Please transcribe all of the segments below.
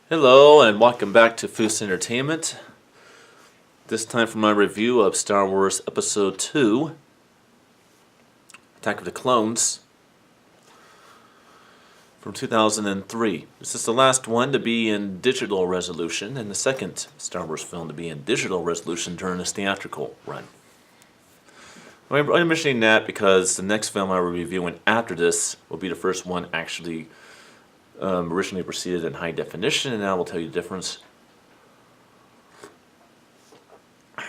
Hello and welcome back to Foos Entertainment. This time for my review of Star Wars Episode 2, Attack of the Clones, from 2003. This is the last one to be in digital resolution and the second Star Wars film to be in digital resolution during this theatrical run. I'm mentioning that because the next film I will be reviewing after this will be the first one actually originally proceeded in high definition, and I will tell you the difference. So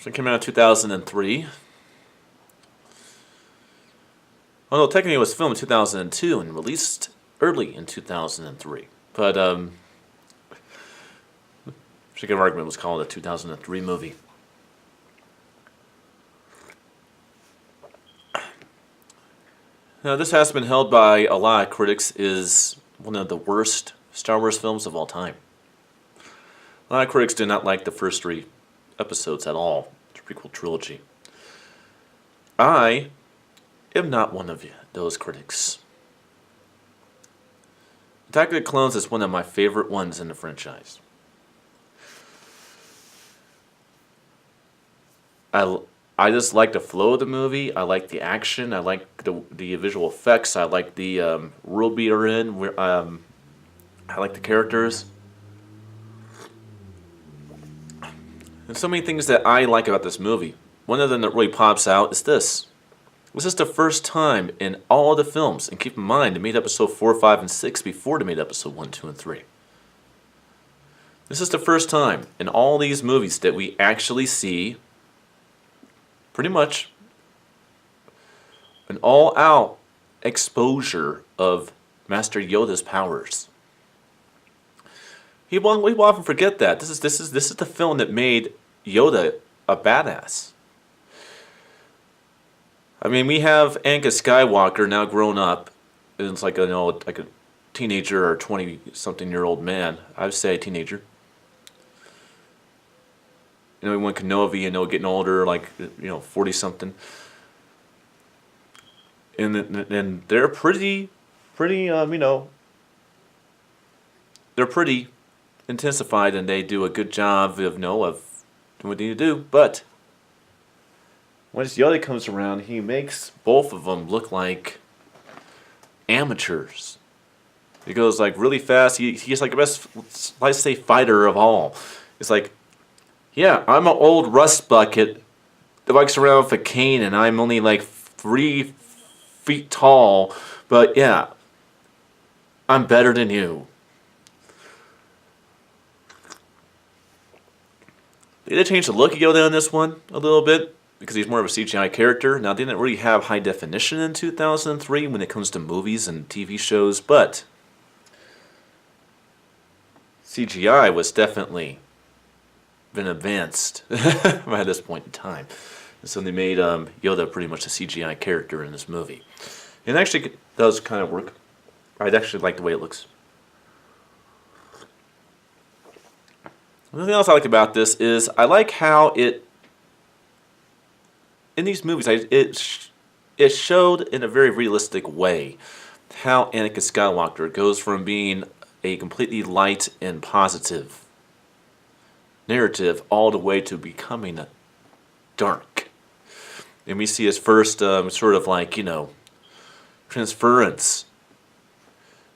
it came out in 2003. Although technically it was filmed in 2002 and released early in 2003. But for sake of argument, was called a 2003 movie. Now, this has been held by a lot of critics is one of the worst Star Wars films of all time. A lot of critics do not like the first three episodes at all, the prequel trilogy. I am not one of those critics. Attack of the Clones is one of my favorite ones in the franchise. I just like the flow of the movie. I like the action. I like the visual effects. I like the world we're in. I like the characters. There's so many things that I like about this movie. One of them that really pops out is this. This is the first time in all of the films, and keep in mind, they made episode 4, 5, and 6 before they made episode 1, 2, and 3. This is the first time in all these movies that we actually see pretty much an all-out exposure of Master Yoda's powers. We will often forget that this is the film that made Yoda a badass. I mean, we have Anakin Skywalker now grown up, and it's like like a teenager or 20-something-year-old man. I would say a teenager. We went Kenobi, getting older, like 40-something, and they're pretty, they're pretty intensified, and they do a good job of doing what they need to do. But when Yoda comes around, he makes both of them look like amateurs. He goes like really fast. He's like the best, let's say, fighter of all. It's like, yeah, I'm an old rust bucket that walks around with a cane, and I'm only like 3 feet tall. But yeah, I'm better than you. They did change the look of Yoda in this one a little bit because he's more of a CGI character. Now, they didn't really have high definition in 2003 when it comes to movies and TV shows, but CGI was definitely been advanced by this point in time. And so they made Yoda pretty much a CGI character in this movie. And actually it does kind of work. I'd actually like the way it looks. Another thing else I like about this is I like how in these movies, it showed in a very realistic way how Anakin Skywalker goes from being a completely light and positive narrative all the way to becoming dark. And we see his first sort of like, transference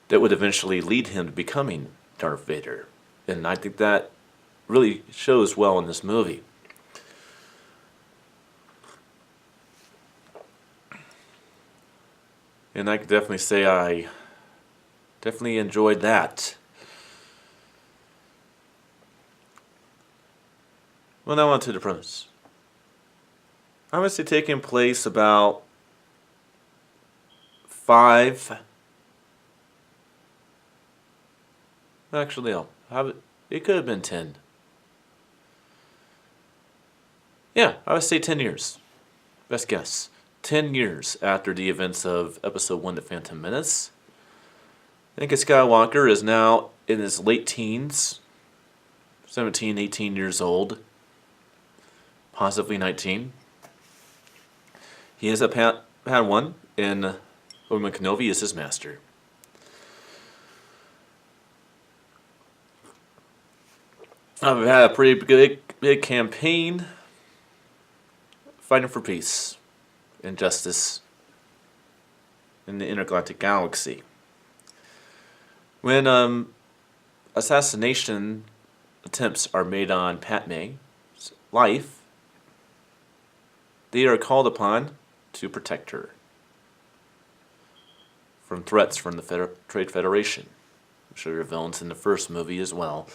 that would eventually lead him to becoming Darth Vader. And I think that really shows well in this movie. And I could definitely say I definitely enjoyed that. Well, now on to the premise. I would say taking place about 5. Actually, no. It could have been 10. Yeah, I would say 10 years. Best guess. 10 years after the events of Episode 1, The Phantom Menace. Anakin Skywalker is now in his late teens. 17, 18 years old. Possibly 19. He has a Padawan, and Obi-Wan Kenobi is his master. I've had a pretty big campaign fighting for peace and justice in the intergalactic galaxy. When assassination attempts are made on Padme's life, they are called upon to protect her from threats from the Trade Federation, which are villains in the first movie as well.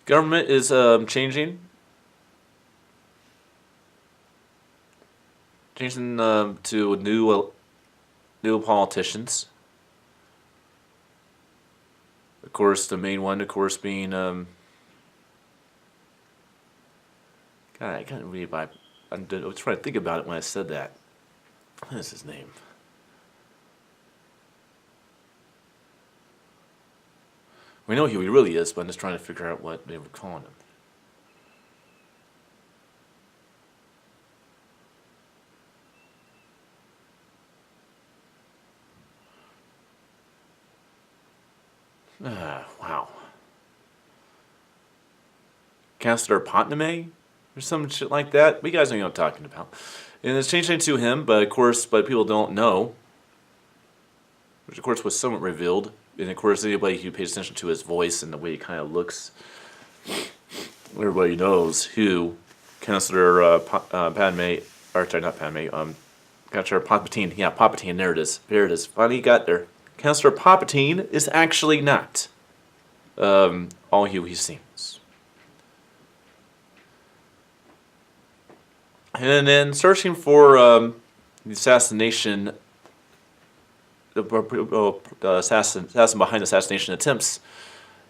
Government is changing to new politicians. Of course, the main one, of course, being God, I can't read by. I was trying to think about it when I said that. What is his name? We know who he really is, but I'm just trying to figure out what they were calling him. Wow. Counselor Potname? Or some shit like that. You guys know what I'm talking about. And it's changed into him, but of course, people don't know. Which of course was somewhat revealed. And of course, anybody who pays attention to his voice and the way he kind of looks, everybody knows who Counselor Padme, or sorry, not Padme, Counselor Palpatine. Yeah, Palpatine, there it is. There it is. Finally got there. Counselor Palpatine is actually not all who he seems. And then searching for the assassination, the assassin behind the assassination attempts,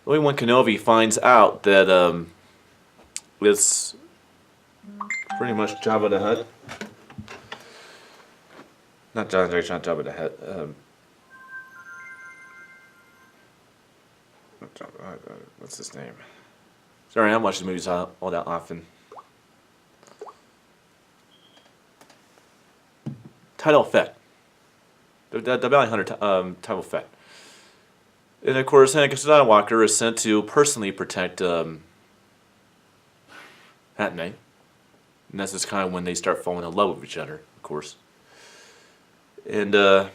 Obi-Wan Kenobi finds out that it's pretty much Jabba the Hutt. Not Jabba the Hutt. What's his name? Sorry, I don't watch the movies all that often. Title Fett. The Bounty Hunter, Title Fett. And of course, Anakin Skywalker is sent to personally protect Padme. And that's just kind of when they start falling in love with each other, of course. And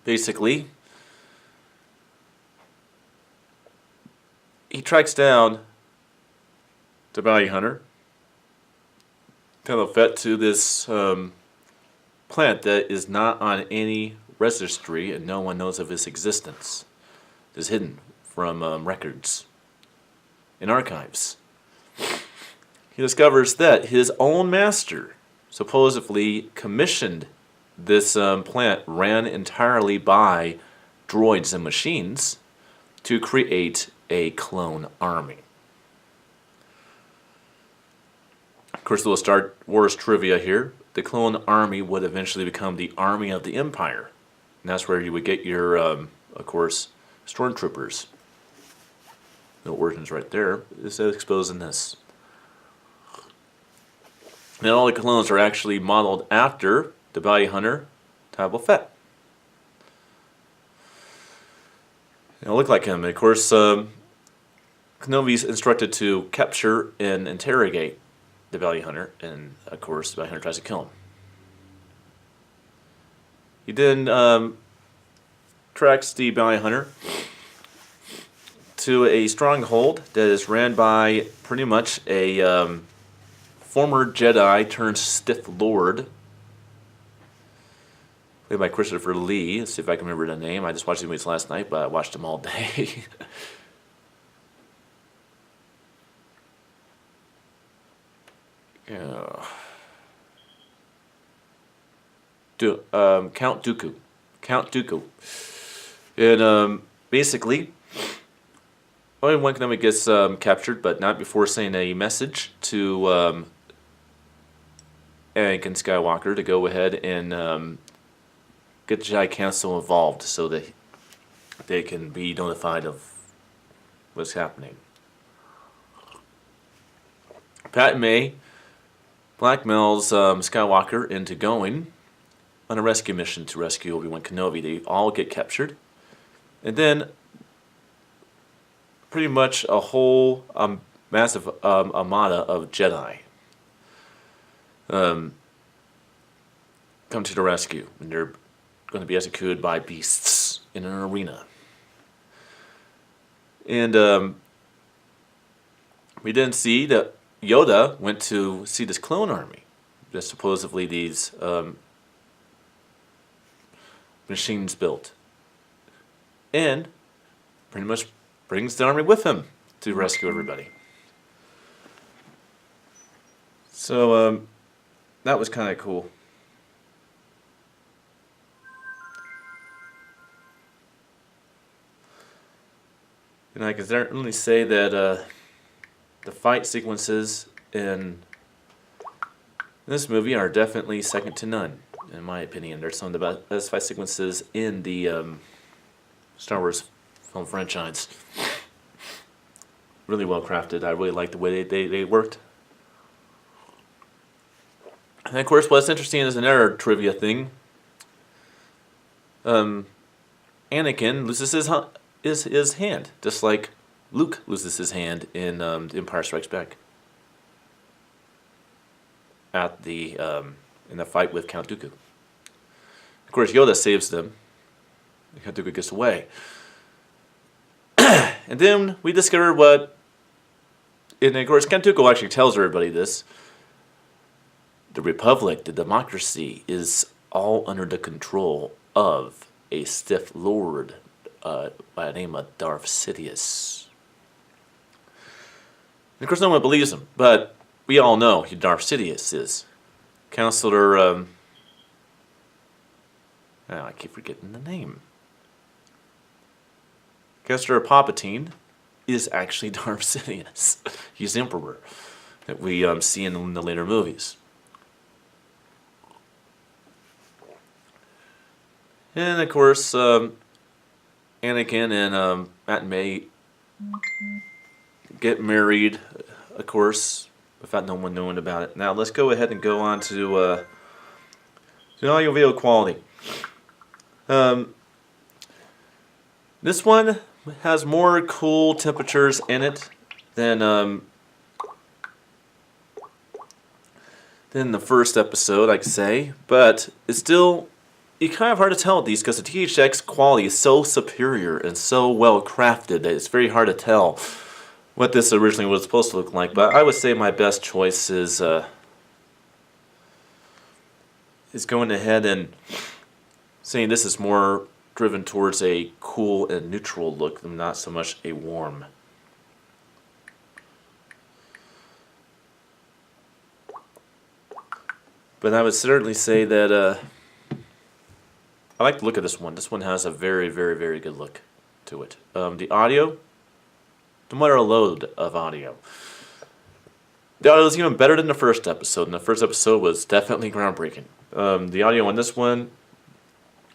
basically, he tracks down the Bounty Hunter, Title Fett, to this plant that is not on any registry and no one knows of its existence. It's hidden from records and archives. He discovers that his own master supposedly commissioned this plant ran entirely by droids and machines to create a clone army. Of course, a little Star Wars trivia here. The clone army would eventually become the Army of the Empire. And that's where you would get your, of course, stormtroopers. The origins right there is exposed in this. And all the clones are actually modeled after the Bounty Hunter, Title Fett. They look like him. And of course, Kenobi's instructed to capture and interrogate the Bounty Hunter, and of course, the Bounty Hunter tries to kill him. He then tracks the Bounty Hunter to a stronghold that is ran by pretty much a former Jedi turned Sith Lord, played by Christopher Lee. Let's see if I can remember the name. I just watched the movies last night, but I watched them all day. Count Dooku. Count Dooku. And basically, Obi-Wan Kenobi gets captured, but not before saying a message to Anakin Skywalker to go ahead and get the Jedi Council involved so that they can be notified of what's happening. Padme blackmails Skywalker into going on a rescue mission to rescue Obi-Wan Kenobi. They all get captured. And then pretty much a whole massive armada of Jedi come to the rescue. And they're going to be executed by beasts in an arena. And we then see that Yoda went to see this clone army. There's supposedly these machines built. And pretty much brings the army with him to rescue everybody. So that was kind of cool. And I can certainly say that the fight sequences in this movie are definitely second to none, in my opinion. They're some of the best fight sequences in the Star Wars film franchise. Really well crafted. I really like the way they worked. And of course, what's interesting is another trivia thing. Anakin loses his hand, just like Luke loses his hand in Empire Strikes Back. At the in the fight with Count Dooku. Of course, Yoda saves them. Count Dooku gets away. And then we discover what... And of course, Count Dooku actually tells everybody this. The Republic, the democracy, is all under the control of a Sith Lord by the name of Darth Sidious. And of course, no one believes him, but we all know who Darth Sidious is. Counselor... I keep forgetting the name. Counselor Palpatine is actually Darth Sidious. He's the Emperor that we see in the later movies. And of course, Anakin and Matt and May get married, of course, without no one knowing about it. Now let's go ahead and go on to audio-video quality. This one has more cool temperatures in it than the first episode, I could say, but it's still kind of hard to tell with these because the THX quality is so superior and so well crafted that it's very hard to tell what this originally was supposed to look like. But I would say my best choice is going ahead and saying this is more driven towards a cool and neutral look than not so much a warm. But I would certainly say that I like the look of this one. This one has a very, very, very good look to it. The audio, the moderate load of audio. The audio is even better than the first episode, and the first episode was definitely groundbreaking. The audio on this one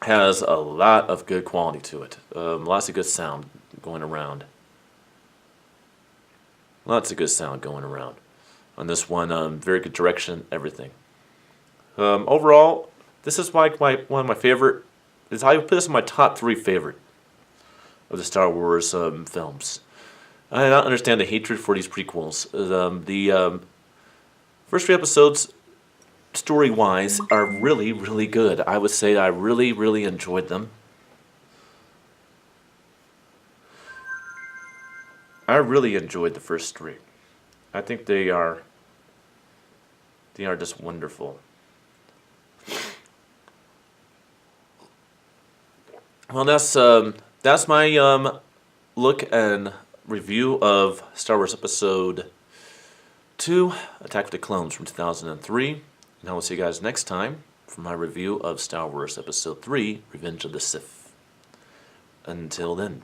has a lot of good quality to it. Lots of good sound going around. Lots of good sound going around. On this one, very good direction, everything. Overall, this is like one of my favorite. I would put this in my top 3 favorite of the Star Wars films. I don't understand the hatred for these prequels. The first 3 episodes, story-wise, are really, really good. I would say I really, really enjoyed them. I really enjoyed the first 3. I think they are just wonderful. Well, that's my look and review of Star Wars Episode 2, Attack of the Clones from 2003. And I will see you guys next time for my review of Star Wars Episode 3, Revenge of the Sith. Until then.